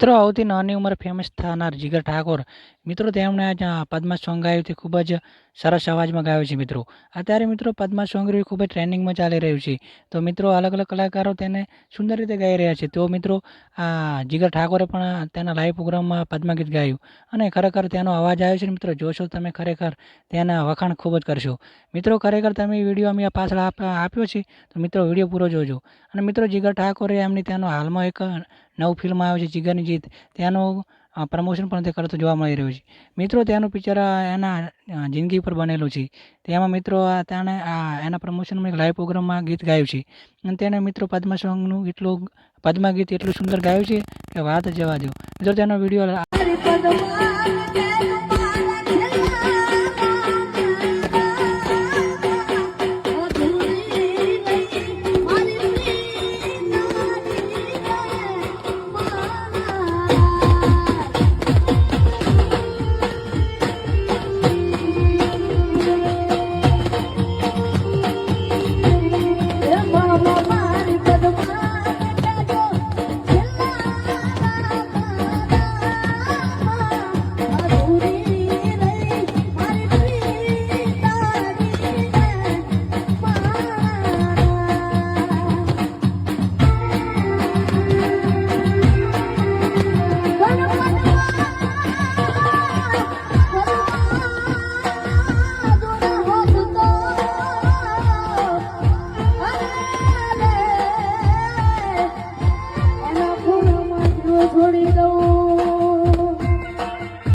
મિત્રો સૌથી નાની ઉંમરે ફેમસ થનાર જીગર ઠાકોર મિત્રો તેમણે પદ્મા સોંગ ગાયું તે ખૂબ જ સરસ અવાજમાં ગાયું છે મિત્રો. અત્યારે મિત્રો પદ્મા સોંગ ખૂબ જ ટ્રેન્ડિંગમાં ચાલી રહ્યું છે. તો મિત્રો અલગ અલગ કલાકારો તેને સુંદર રીતે ગાઈ રહ્યા છે. તો મિત્રો આ જીગર ઠાકોરે પણ તેના લાઈવ પ્રોગ્રામમાં પદ્મા ગીત ગાયું અને ખરેખર તેનો અવાજ આવ્યો છે ને મિત્રો જોશો તમે ખરેખર તેના વખાણ ખૂબ જ કરશો. મિત્રો ખરેખર તમે વિડીયો અમે પાછળ આપ્યો છે તો મિત્રો વિડીયો પૂરો જોજો. અને મિત્રો જીગર ઠાકોરે એમની તેનો હાલમાં એક નવું ફિલ્મ આવ્યું છે જીગરની જીત, તેનું પ્રમોશન પણ તે કરતો જોવા મળી રહ્યું છે. મિત્રો તેનું પિક્ચર એના જિંદગી પર બનેલું છે. તેમાં મિત્રો તેણે એના પ્રમોશનમાં એક લાઈવ પ્રોગ્રામમાં ગીત ગાયું છે અને તેને મિત્રો પદ્મા સોંગનું પદ્મા ગીત એટલું સુંદર ગાયું છે કે વાત જવા દો. મિત્રો તેનો વિડીયો